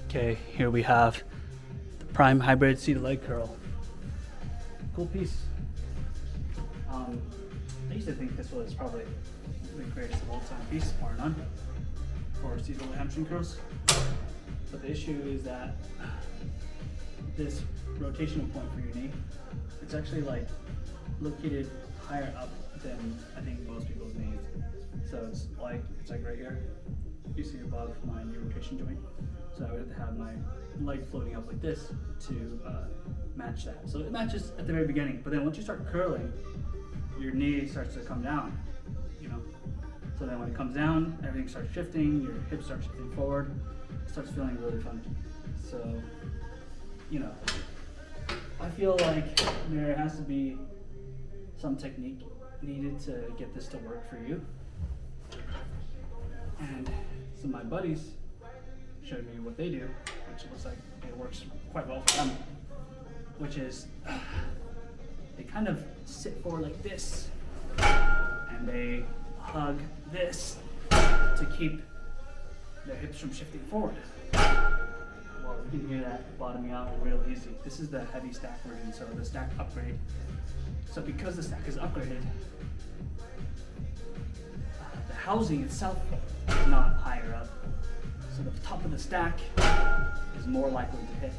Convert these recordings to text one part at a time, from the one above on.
Okay, here we have the Prime Hybrid Seated Leg Curl. Cool piece. I used to think this was probably the greatest of all time piece, bar none, for seated hamstring curls. But the issue is that this rotational point for your knee, it's actually like located higher up than I think most people's knees. So it's like right here. You see above my knee rotation joint. So I would have to have my leg floating up like this to match that. So it matches at the very beginning, but then once you start curling, your knee starts to come down, you know? So then when it comes down, everything starts shifting, your hips start shifting forward, it starts feeling really funny. So, you know, I feel like there has to be some technique needed to get this to work for you. And so my buddies showed me what they do, which looks like it works quite well for them, which is they kind of sit forward like this, and they hug this to keep their hips from shifting forward. Well, you can hear that bottoming out real easy. This is the heavy stack version, so the stack upgrade. So because the stack is upgraded, the housing itself is not higher up. So the top of the stack is more likely to hit.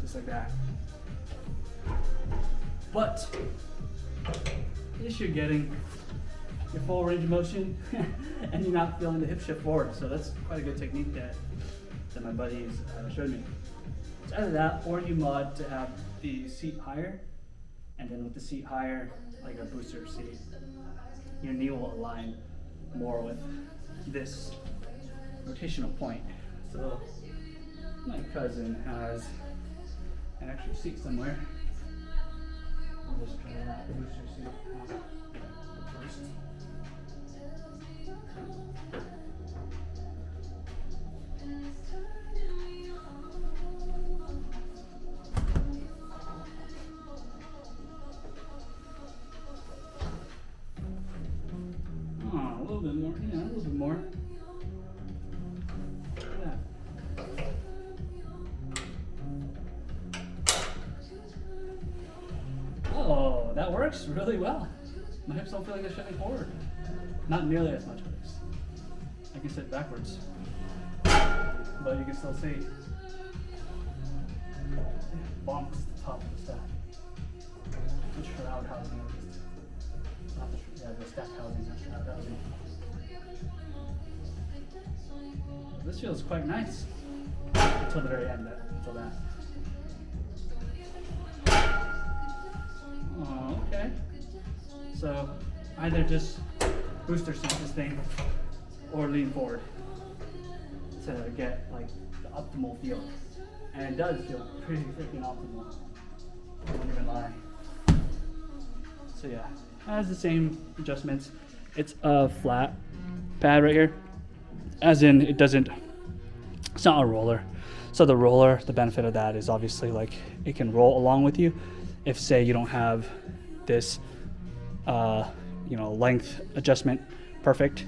Just like that. But if you're getting your full range of motion and you're not feeling the hip shift forward. So that's quite a good technique that my buddies showed me. It's either that or you mod to have the seat higher, and then with the seat higher, like a booster seat, your knee will align more with this rotational point. So my cousin has an extra seat somewhere. I'll just try that booster seat first. Oh, a little bit more. Yeah, a little bit more. Look at that. Oh, that works really well. My hips don't feel like they're shifting forward. Not nearly as much, but I can sit backwards. But you can still see it bonks the top of the stack. The shroud housing, at least. Not the stack housing, not shroud housing. This feels quite nice until the very end, until that. Oh, okay. So either just booster seat this thing or lean forward to get like the optimal feel. And it does feel pretty freaking optimal. I won't even lie. So yeah, it has the same adjustments. It's a flat pad right here. As in, it's not a roller. So the roller, the benefit of that is obviously like it can roll along with you. If say you don't have this, length adjustment perfect,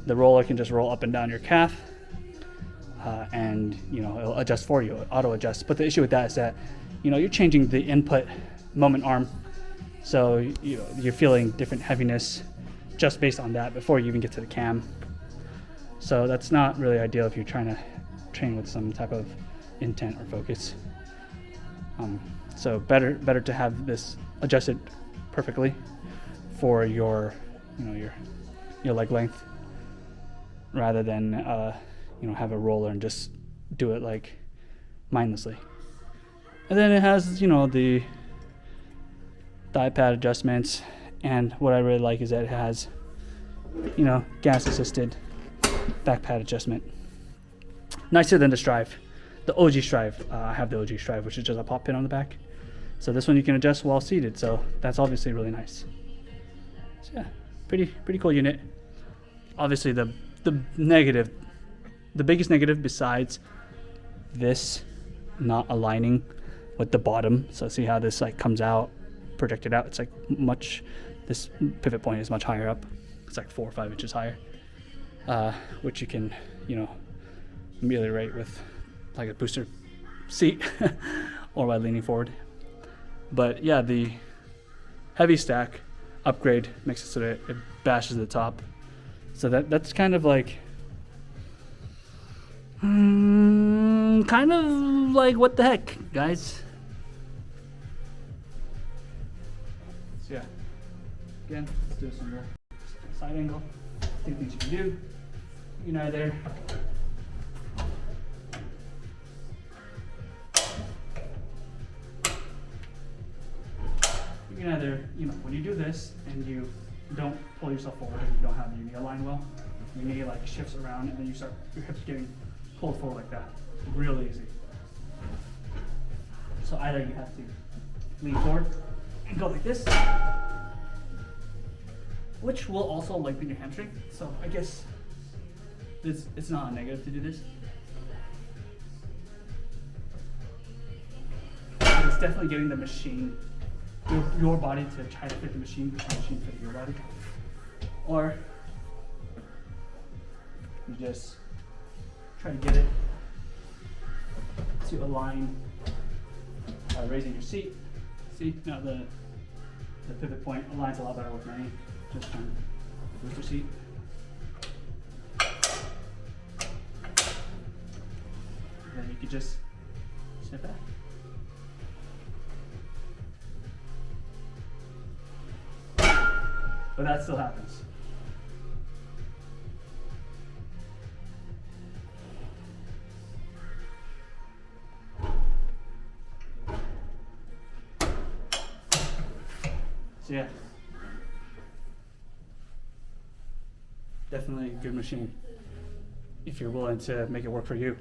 the roller can just roll up and down your calf, and it'll adjust for you, auto adjust. But the issue with that is that, you're changing the input moment arm, so you're feeling different heaviness just based on that before you even get to the cam. So that's not really ideal if you're trying to train with some type of intent or focus. So better to have this adjusted perfectly for your leg length, rather than have a roller and just do it like mindlessly. And then it has the thigh pad adjustments, and what I really like is that it has gas assisted back pad adjustment. Nicer than the Strive. The OG Strive, I have the OG Strive, which is just a pop pin on the back. So this one you can adjust while seated, so that's obviously really nice. So yeah, pretty cool unit. Obviously the biggest negative besides this not aligning with the bottom, so see how this like comes out, projected out, it's like this pivot point is much higher up. It's like 4 or 5 inches higher, which you can, ameliorate with like a booster seat or by leaning forward. But yeah, the heavy stack upgrade makes it so that it bashes the top. So that's kind of like what the heck, guys. So yeah, again, let's do some more side angle. Two things you can do. You can either when you do this and you don't pull yourself forward and you don't have your knee aligned well, your knee like shifts around and then you start your hips getting pulled forward like that. Real easy. So either you have to lean forward and go like this, which will also lengthen your hamstring. So I guess it's not a negative to do this. But it's definitely getting the machine, your body to try to fit the machine, the machine fit your body. Or you just try to get it to align by raising your seat. See, now the pivot point aligns a lot better with my knee. Just trying to boost your seat. And then you could just step back. But that still happens. So yeah, definitely a good machine if you're willing to make it work for you.